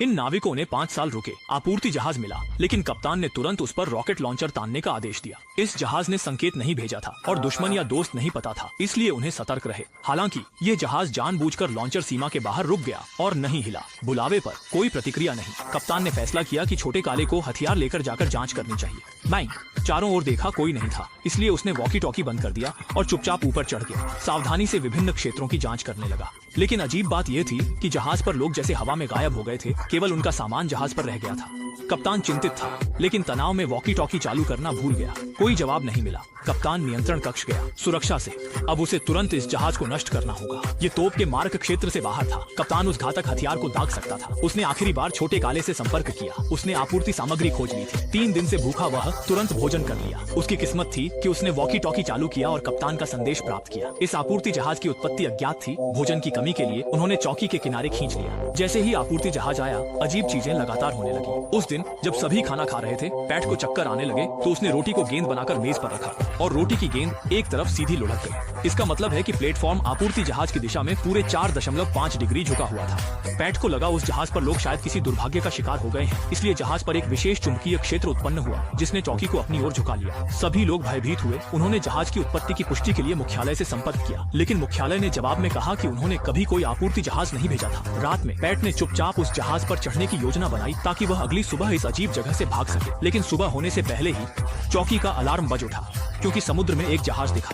इन नाविकों ने 5 साल रुके, आपूर्ति जहाज मिला, लेकिन कप्तान ने तुरंत उस पर रॉकेट लॉन्चर तानने का आदेश दिया। इस जहाज ने संकेत नहीं भेजा था और दुश्मन या दोस्त नहीं पता था, इसलिए उन्हें सतर्क रहे। हालांकि ये जहाज जानबूझकर लॉन्चर सीमा के बाहर रुक गया और नहीं हिला। बुलावे पर कोई प्रतिक्रिया नहीं। कप्तान ने फैसला किया कि छोटे काले को हथियार लेकर जाकर जांच करनी चाहिए। मैंग चारों ओर देखा, कोई नहीं था, इसलिए उसने वॉकी टॉकी बंद कर दिया और चुपचाप ऊपर चढ़ गया। सावधानी से विभिन्न क्षेत्रों की जांच करने लगा। लेकिन अजीब बात यह थी कि जहाज पर लोग जैसे हवा में गायब हो गए थे, केवल उनका सामान जहाज पर रह गया था। कप्तान चिंतित था, लेकिन तनाव में वॉकी टॉकी चालू करना भूल गया। कोई जवाब नहीं मिला। कप्तान नियंत्रण कक्ष गया, सुरक्षा से। अब उसे तुरंत इस जहाज को नष्ट करना होगा। ये तोप के मार्ग क्षेत्र से बाहर था। कप्तान उस घातक हथियार को दाग सकता था। उसने आखिरी बार छोटे काले से संपर्क किया। उसने आपूर्ति सामग्री खोज ली थी। 3 दिन से भूखा वह तुरंत भोजन कर लिया। उसकी किस्मत थी कि उसने वॉकी टॉकी चालू किया और कप्तान का संदेश प्राप्त किया। इस आपूर्ति जहाज की उत्पत्ति अज्ञात थी। भोजन की कमी के लिए उन्होंने चौकी के किनारे खींच लिया। जैसे ही आपूर्ति जहाज आया, अजीब चीजें लगातार होने लगी। उस दिन जब सभी खाना खा रहे थे, पैट को चक्कर आने लगे तो उसने रोटी को गेंद बनाकर मेज पर रखा और रोटी की गेंद एक तरफ सीधी लुढ़क गई। इसका मतलब है कि प्लेटफॉर्म आपूर्ति जहाज की दिशा में पूरे 4.5 डिग्री झुका हुआ था। पैट को लगा उस जहाज पर लोग शायद किसी दुर्भाग्य का शिकार हो गए हैं, इसलिए जहाज पर एक विशेष चुंबकीय क्षेत्र उत्पन्न हुआ जिसने चौकी को अपनी ओर झुका लिया। सभी लोग भयभीत हुए। उन्होंने जहाज की उत्पत्ति की पुष्टि के लिए मुख्यालय से संपर्क किया, लेकिन मुख्यालय ने जवाब में कहा कि उन्होंने कभी कोई आपूर्ति जहाज नहीं भेजा था। रात में पैट ने चुपचाप उस जहाज पर चढ़ने की योजना बनाई ताकि वह अगली सुबह इस अजीब जगह से भाग सके। लेकिन सुबह होने से पहले ही चौकी का अलार्म बज उठा, क्योंकि समुद्र में एक जहाज दिखा।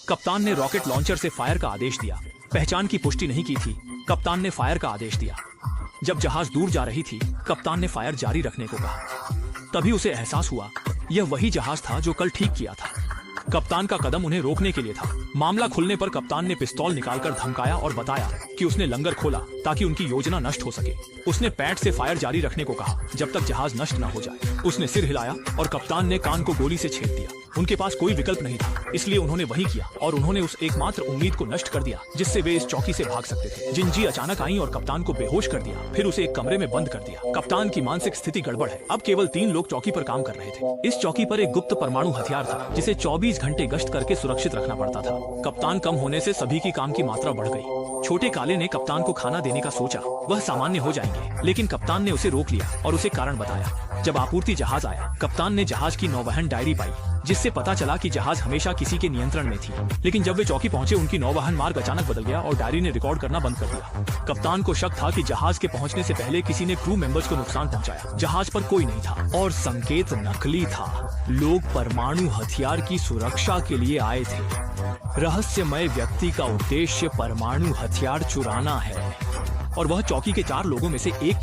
कप्तान ने रॉकेट लॉन्चर से फायर का आदेश दिया। पहचान की पुष्टि नहीं की थी। कप्तान ने फायर का आदेश दिया। जब जहाज दूर जा रही थी, कप्तान ने फायर जारी रखने को कहा। तभी उसे एहसास हुआ यह वही जहाज था जो कल ठीक किया था। कप्तान का कदम उन्हें रोकने के लिए था। मामला खुलने पर कप्तान ने पिस्तौल निकालकर धमकाया और बताया कि उसने लंगर खोला ताकि उनकी योजना नष्ट हो सके। उसने पैट से फायर जारी रखने को कहा जब तक जहाज नष्ट न हो जाए। उसने सिर हिलाया और कप्तान ने कान को गोली से छेद दिया। उनके पास कोई विकल्प नहीं था, इसलिए उन्होंने वही किया और उन्होंने उस एकमात्र उम्मीद को नष्ट कर दिया जिससे वे इस चौकी से भाग सकते थे। जिंजी अचानक आई और कप्तान को बेहोश कर दिया, फिर उसे एक कमरे में बंद कर दिया। कप्तान की मानसिक स्थिति गड़बड़ है। अब केवल 3 लोग चौकी पर काम कर रहे थे। इस चौकी पर एक गुप्त परमाणु हथियार था जिसे 24 घंटे गश्त करके सुरक्षित रखना पड़ता था। कप्तान कम होने से सभी की काम की मात्रा बढ़ गई। छोटे काले ने कप्तान को खाना देने का सोचा, वह सामान्य हो जाएंगे, लेकिन कप्तान ने उसे रोक लिया और उसे कारण बताया। जब आपूर्ति जहाज आया, कप्तान ने जहाज की नौवहन डायरी पाई, जिससे पता चला कि जहाज हमेशा किसी के नियंत्रण में थी। लेकिन जब वे चौकी पहुंचे, उनकी नौवहन मार्ग अचानक बदल गया और डायरी ने रिकॉर्ड करना बंद कर दिया। कप्तान को शक था कि जहाज के पहुंचने से पहले किसी ने क्रू मेंबर्स को नुकसान पहुंचाया। जहाज पर कोई नहीं था और संकेत नकली था। लोग परमाणु हथियार की सुरक्षा के लिए आए थे। रहस्यमय व्यक्ति का उद्देश्य परमाणु हथियार चुराना है और वह चौकी के 4 लोगों में से एक